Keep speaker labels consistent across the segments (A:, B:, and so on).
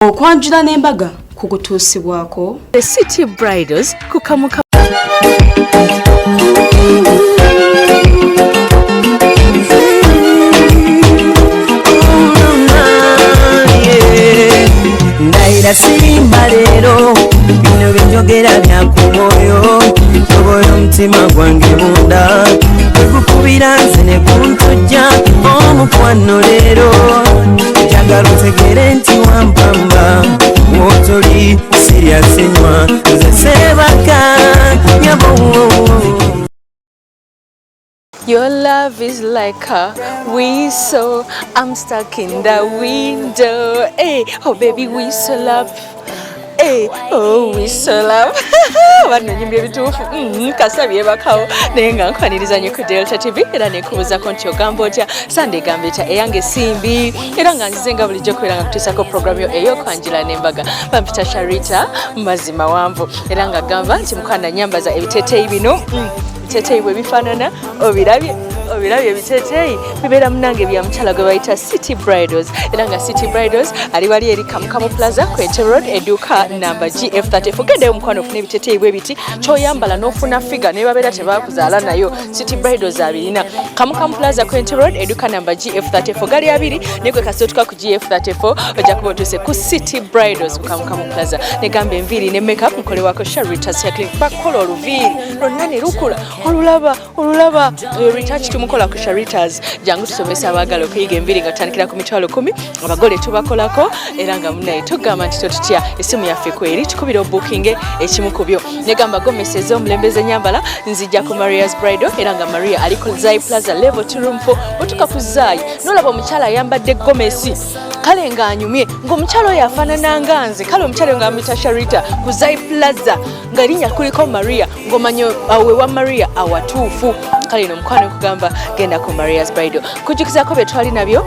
A: Okwanjula n'embaga kukutuusibwako
B: The City Bridals kukamuka
C: Ndaira simba lero bino binjogera byakumoyo toboyo mutima gwange munda kukubira nze ne kuntujja omukwano lero njagala otegere nti wampamba wotoli siryasenywa nze sebaka nyabo.
B: Your love is like a whistle. I'm stuck in the window. Hey, oh baby, whistle up. Hey, oh whistle up. Bano nyimbi bitufu. Kasabye bakawo nenga nkwaniriza nyo ku Delta TV era nekubuza ko ntyo gambotya Sunday gambeta eyange simbi era nga nzizenga bulijjo kwera nga kutisako program yo eyo kwanjira n'embaga bampita Sharita mazima wamvu era nga gamba nti mukwana nyambaza ebiteteyi bino Tetei bwe bifanana obirabye biteteyi bibera munange bya mchala gwe bayita City Bridals era nga City Bridals ali wali eri Kamukamu Plaza Kwete Road eduka namba GF34 gende omukwano ofune biteteyi bwe biti choyambala n'ofuna figa ne babera tebakuzaala nayo City Bridals abirina Kamukamu Plaza Kwete Road eduka namba GF34 gali abiri nekwe kasotuka ku GF34 oja kubotuse ku City Bridals ku Kamukamu Plaza ne gambe enviri ne makeup mukole wako Sharita Cycling bakola oluviri lonnani lukula olulaba retouch tumukola ku Sharitas jangu tusomesa abagalo kuyiga enviri nga tandikira ku mitwalo 10 abagole tubakolako era nga munayi tugamba nti totutya esimu yaffe kweri tukubira booking ekimu kubyo negamba go message omulembeze nyambala nzijja ku Maria's Bridal era nga Maria aliko Zai Plaza level 2 room 4 otuka ku Zai nolaba omukyala ayambadde gomesi kale nga anyumye ng'omukyalo yafaanana nga nze kale omukyalo nga amita Sharita ku Zai Plaza nga linnya kuliko Maria ng'omanyo awe wa Maria awatuufu kale no mukwano kugamba genda ku Maria's Bridal kujukizako bye twali nabyo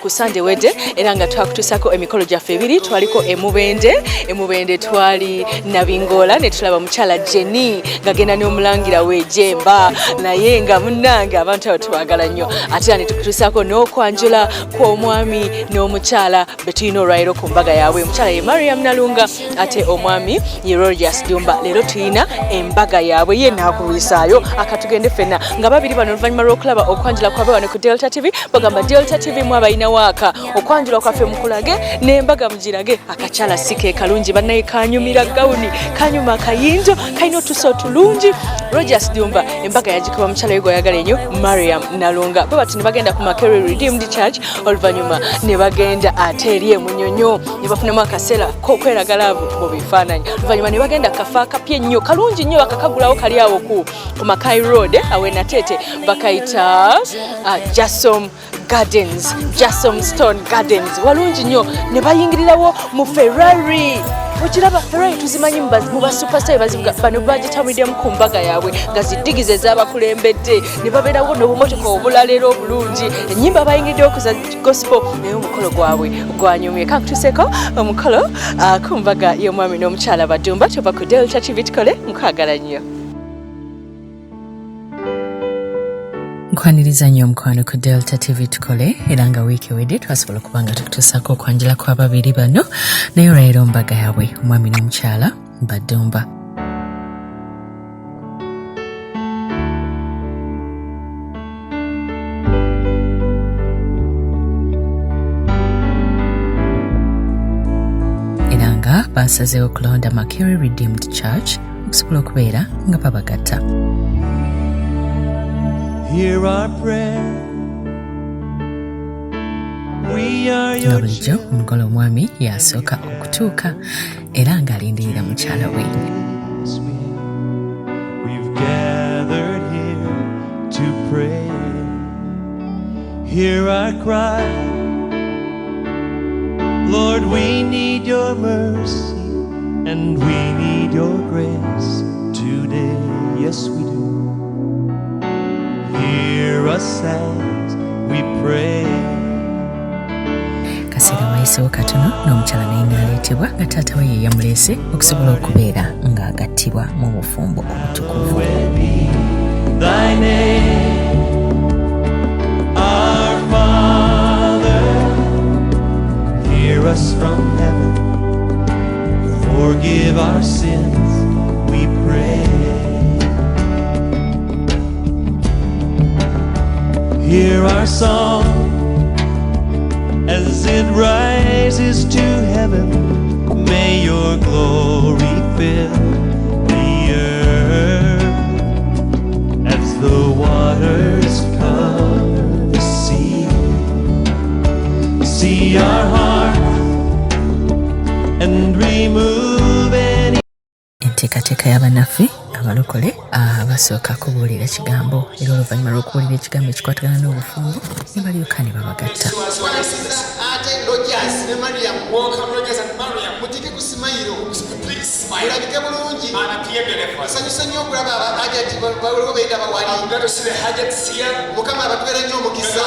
B: ku Sunday wedde era nga twakutusako emikolo gyaffe ebiri twaliko emubende twali nabingola ne tulaba mukyala Jenny nga genda n'omulangira wejemba naye nga munnanga abantu abo tubagala nnyo ate ne tukutusako n'okwanjula kw'omwami n'omukyala betulina olwaliro ku mbaga yaabwe omukyala ye Mariam Nalunga ate omwami ye Rogers Dumba leero tulina embaga yaabwe ye naakulwisaayo akatugende ffenna nga babiri bano oluvannyuma lw'okulaba okwanjula kwabwe wano ku Delta TV bagamba Delta TV mwabayi waka okwanjula kwaffe mukulage n'embaga mugirage akakyala sike kalungi bannaye kanyumira gawuni kanyuma akayinjo kalina otuso tulungi Rogers Dumba embaga yagikuba mukyala yego yagala ennyo Mariam Nalunga bo bati ne bagenda ku Makere Redeemed Church oluvannyuma ne bagenda ate eri emunyonyo ne bafunamu akaseera k'okweragala mu bifaananyi oluvannyuma ne bagenda kafa kapye nnyo kalungi nnyo bakakagulawo kali awo ku Makai Road awe natete bakayita Jasom Stone Gardens walungi nnyo ne bayingirirawo mu Ferrari okiraba Ferrari tuzimanyi mu ba superstar bazivuga bano bagitamwidde ku mbaga yaabwe nga ziddigize z'abakulembedde ne babeerawo n'obumotoka obulalero obulungi ennyimba bayingiriddewo kuza gospel naye omukolo gwabwe gwanyumye kankutuseko omukolo ku mbaga y'omwami n'omukyala Badumba tuva ku Delta TV tukole mukwagala nnyo nkwaniriza nnyo omukwano ku Delta TV tukole era nga wiiki wedde twasobola okubanga tukutuusako okwanjula kw'ababiri bano naye olwaleero mbaga yaabwe omwami n'omukyala Badumba. Era nga basazeewo okulonda Makere Redeemed Church okusobola okubeera nga babagatta.
C: Hear our prayer. We are your
B: bulijjo omugole omwami yasooka okutuuka era ng'alindirira mukyala we.
C: We've gathered here to pray. Hear our cry. Lord, we need your mercy and we need your grace today. Yes, we do. Hear us as we pray.
B: Kaseera wayiseewo katono n'omukyala naye ng'aleetebwa nga taata we ye yamuleese okusobola okubeera ng'agattibwa mu bufumbo obutukuvu.
C: Thy name, our Father, hear us from heaven. Forgive our sins, we pray. Hear our song as it rises to heaven. May your glory fill the earth as the waters cover the sea. See our hearts and remove any.
D: Enteekateeka y'abannaffe abalokole basooka kubuulira ekigambo era oluvannyuma lw'okubuulira ekigambo ekikwatagana n'obufumbo ne balyoka ne babagatta.
E: ate Rogers ne Mariam, welcome Rogers and Mariam, mutike ku smile, please smile. Mulabike bulungi. Nsanyuse nnyo okulaba Hajati bawuleko beeyita bawali. Mukama ababeere nnyo omukisa.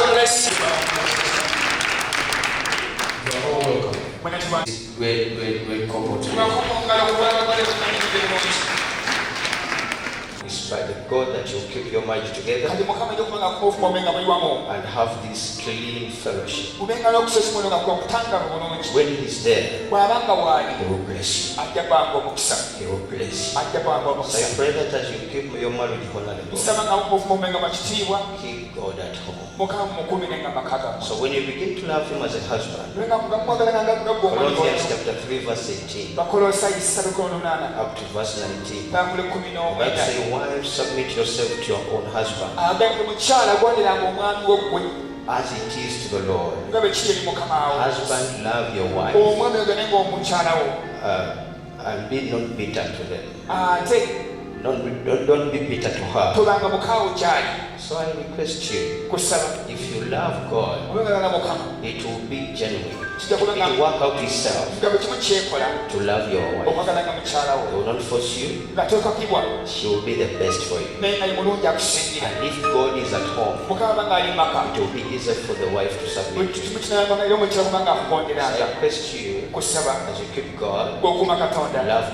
F: Great comfort. It's by the God that you keep your marriage together and have this clean fellowship. When He is there, He will bless you. He will bless you. So I pray that as you keep your marriage honorable, keep God at home. So when you begin to love Him as a husband, Colossians chapter 3 verse 18 up to verse 19, that say, wives, submit yourself to your own husband as it is to the Lord. Husband, love your wife and be not bitter to them. Don't be bitter to her. So I request you, if you love God, it will be genuine. It will work out itself to love your wife. They will not force you. She will be the best for you. And if God is at home, it will be easier for the wife to submit to you. So I request you, as you keep God, love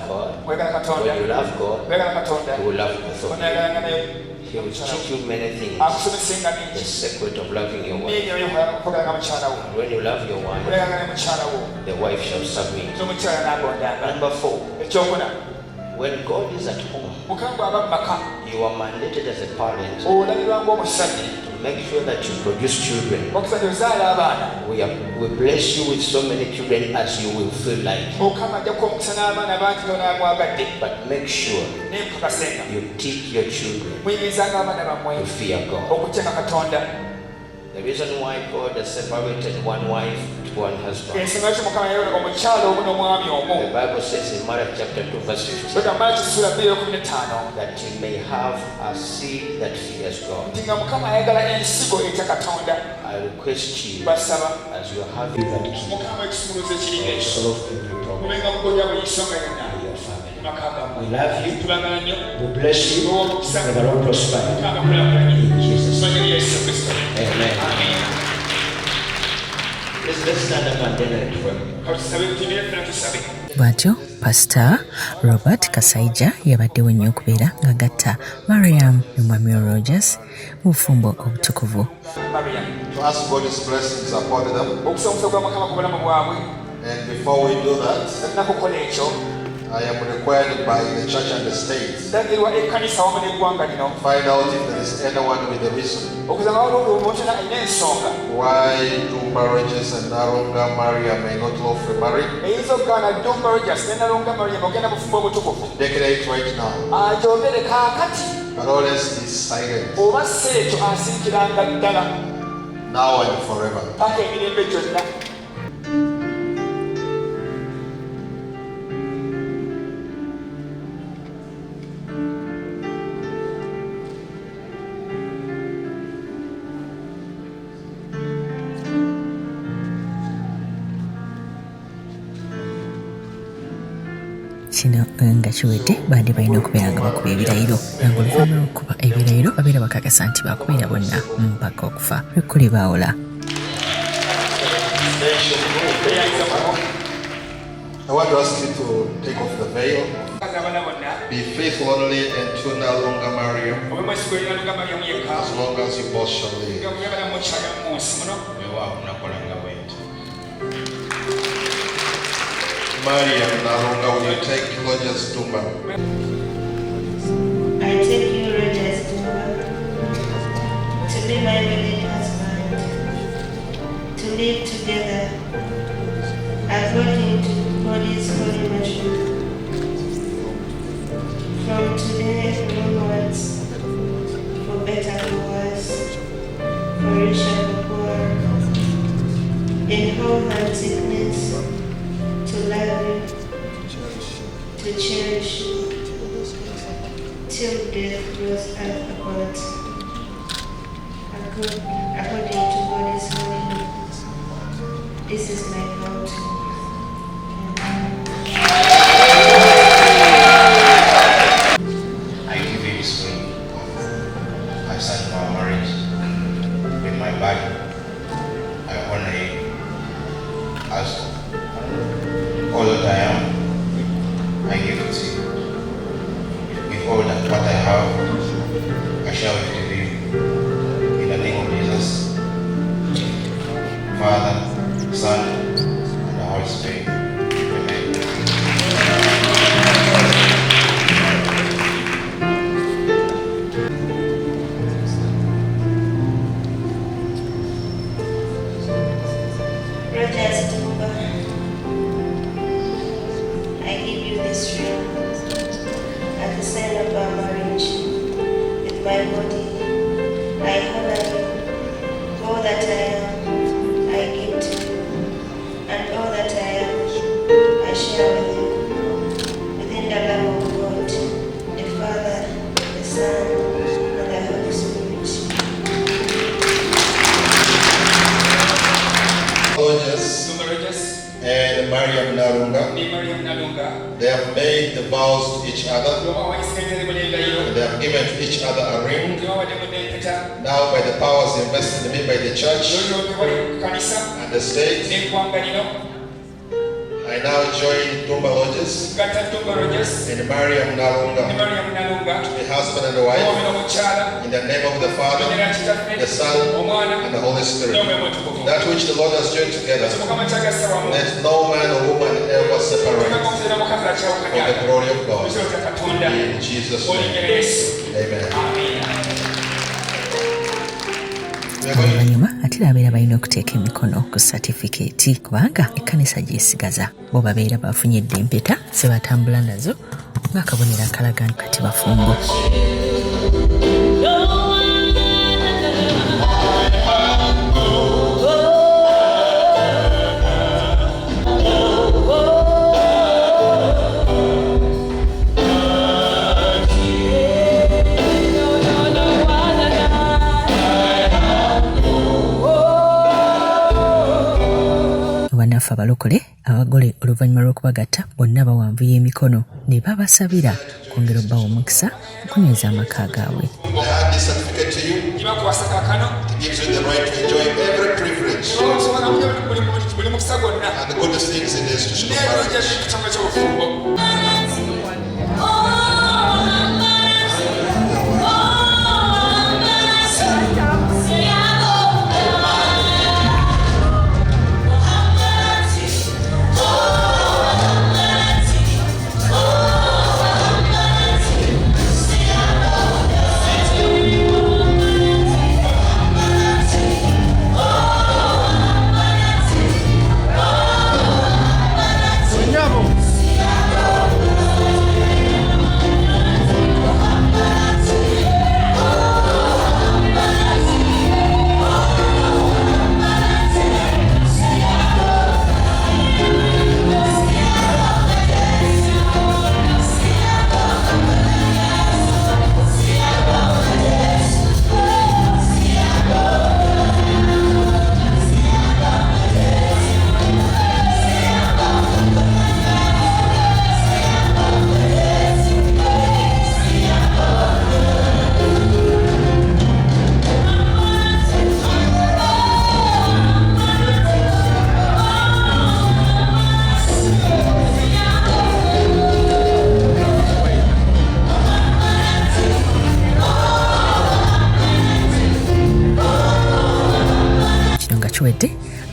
F: God. When you love God, He will love both of you. He will teach you many things. The secret of loving your wife. When you love your wife, the wife shall submit. Number 4. When God is at home, you are mandated as a parent to make sure that you produce children. We bless you with so many children as you will feel like. But make sure you teach your children to fear God. The reason why God has separated one wife to one husband, the Bible says in Mark chapter 2 verse 15, that you may have a seed that fears God. I request you, as you are having that key, solve every problem in your family. We love you, we bless you, may the Lord prosper in Jesus' name. Amen. Let's stand up and then
D: bw'atyo Pastor Robert Kasaija yabaddewo nnyo okubeera ng'agatta Mariam ne Mwami Rogers mu bufumbo obutukuvu.
G: To ask God's blessings upon them. And before we do that, I am required by the church and the state to find out if there is anyone with a reason why Dumba Rogers and Naronga Maria may not lawfully marry. Declare it right now. But always be silent. Now and forever.
D: Kino nga kiwedde badde balina okubeera nga bakuba ebirayiro nga oluvannyuma lw'okuba ebirayiro babeera bakakasa nti bakubeera bonna mpaka okufa lwekuli bawola.
G: I want to ask you to take off the veil. Be faithful only and to no longer marry as long as you both shall live. Mariam Nalunga, will you take Rogers Tumba?
H: I take you, Rogers Tumba, to be my wedded husband, to live together according to God's holy measure. From today onwards, for better or worse, for richer or poor, in health and sickness, to love you, to cherish you, till death do us apart, according to God's holy will. This is my vow.
F: I give you this ring. I sign my marriage with my body. I honor you as all that I am. I give it to you. With all that what I have, I shall give to you. In the name of Jesus, Father, Son, and the Holy Spirit. Amen.
H: Rogers Tumba, I give you this ring as a sign of our marriage. With my body, I honor you. All that I am, I give to you, and all that I am, I share with you. Within the love of God, the Father, the Son, and the Holy Spirit.
G: Rogers
E: Tumba Rogers
G: and Mariam Nalunga,
E: ne Mariam Nalunga
G: they have made the vows to each other,
E: bawaisiganyiza n'endahiro
G: and they have given to each other a ring.
E: tebawaddemu n'empeta
G: Now, by the powers invested in me by the church
E: lolyoke bali ku kanisa
G: and the state,
E: n'eggwanga lino
G: I now join Tumba Rogers
E: gatta Tumba Rogers
G: and Mariam
E: ne
G: Nalunga,
E: Mariam Nalunga
G: the husband and the wife,
E: omu n'omukyala
G: in the name of the Father,
E: erinnya kitaffe
G: the Son,
E: omwana
G: and the Holy Spirit.
E: n'omwoyo omutukuvu
G: That which the Lord has joined together,
E: mukama kyagasse wamu
G: let no man or woman ever separate
E: omuzeera mukazi
G: from the
E: akyawukanya
G: glory of God.
E: ekiro kya katonda
G: In Jesus'
E: olinnya
G: name,
E: yesu
G: amen.
E: amiina
G: We are going
D: oluvannyuma ate abeera balina okuteeka emikono ku satifikeeti kubanga ekkanisa gyesigaza bo babeera bafunyedde empeta ze batambula nazo ng'akabonero akalaga kati bafumbo. Bannaffe abalokole abagole oluvannyuma lw'okubagatta bonna bawanvuya emikono ne babasabira kwongera obbawa omukisa okunyweza amaka gaabwe.
G: I hand this certificate to you.
E: kibakwasa kaakano
G: It gives you the right to enjoy every privilege
E: osobola buli mukisa gwonna
G: and the goodest things in the institution of
E: n'ebirungi
G: marriage.
E: eby'ekitongole ky'obufumbo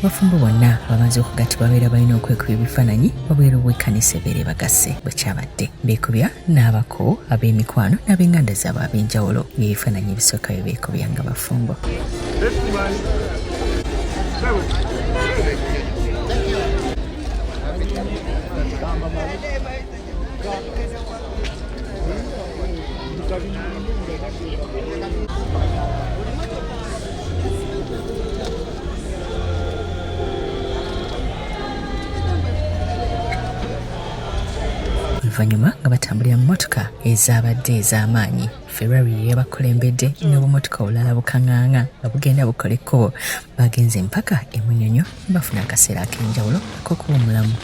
D: abafumbo bonna abamaze okugattibwa babeera balina okwekuba ebifaananyi wabweru w'ekkanisa ebeere bagase bwe kyabadde beekubya n'abako ab'emikwano n'ab'enganda zaabwe ab'enjawulo by'ebifaananyi ebisooka bye beekubya nga bafumbo. Oluvannyuma nga batambulira mu mmotoka ezabadde ez'amaanyi, Ferrari yabakulembedde n'obumotoka obulala bukaŋŋaŋa nga bugenda bukola ekkubo bagenze mpaka e Munyonyo bafuna akaseera ak'enjawulo ak'okuba omulamu.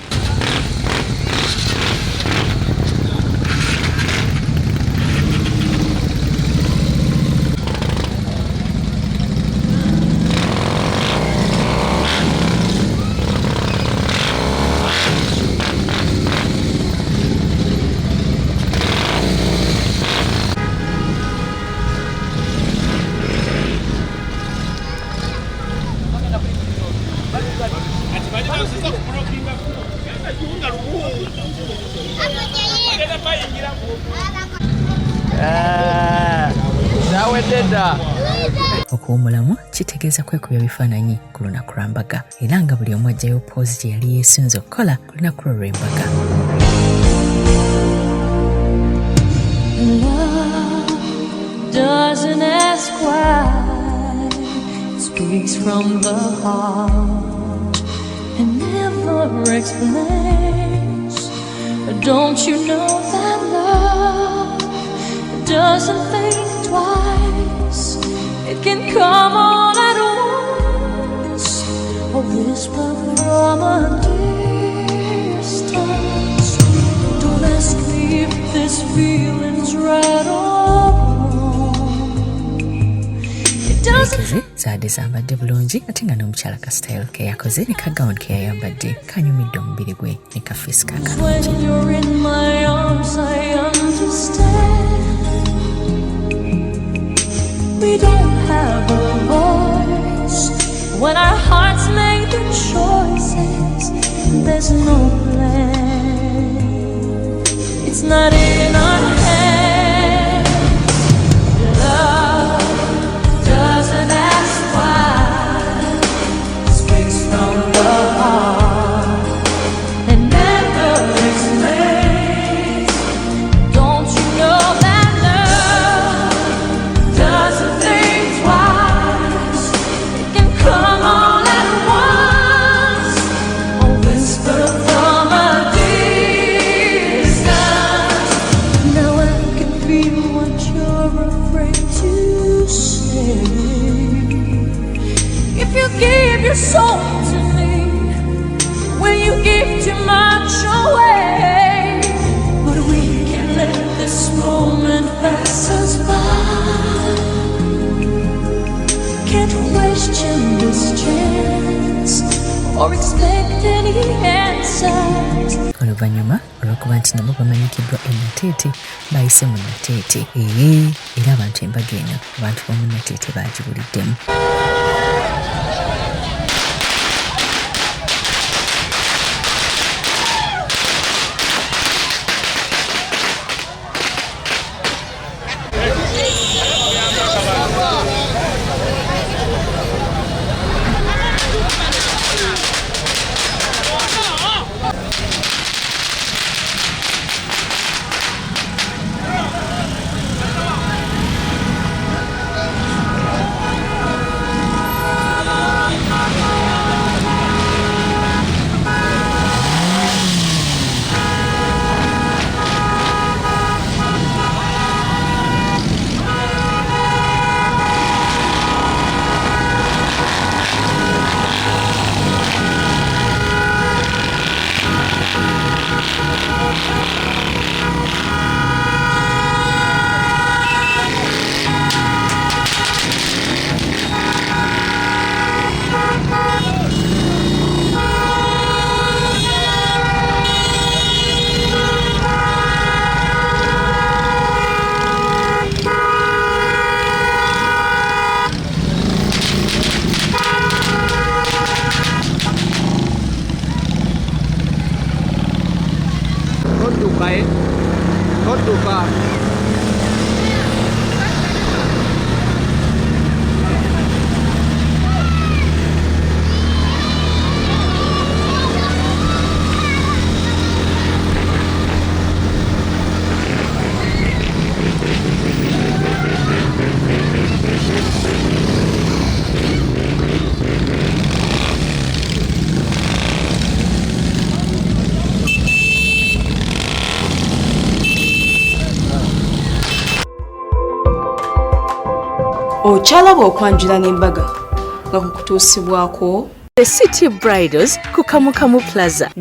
D: Okuba omulamu kitegeeza kwekubya bifaananyi ku lunaku lwa mbaga era nga buli omu ajjayo poozi gye yali yeesunze okukola ku lunaku lwo lw'embaga.
I: Doesn't ask why, it speaks from the heart and never explains. Don't you know that love doesn't think twice? It can come on at once, a whisper from a distance. Don't ask me if this feeling's right or
D: Ekeze zaadde zambadde bulungi ate nga n'omukyala ka style ke yakoze ne ka gown ke yayambadde kanyumidde omubiri gwe ne ka face kakalungi.
I: When you're in my arms I understand. We don't have a voice when our hearts make the choices. There's no plan. It's not in our hands. Love doesn't ask why. It speaks from the heart and never explains. Don't you know that love doesn't think twice? It can come on at once, a whisper from a distance. Now I can feel what you're afraid to say. If you give your soul to me, will you give too much away? But we can't let this moment pass us by. Can't question this chance or expect any answers.
D: Oluvannyuma olw'okuba nti nabo bamanyikiddwa e Nateete bayise mu Nateete era abantu embaga eno abantu b'omu Nateete baagibuliddemu.
J: todduka todduka.
A: Okyalaba okwanjula n'embaga nga kukutuusibwako
B: The City Bridals ku Kamukamu Plaza.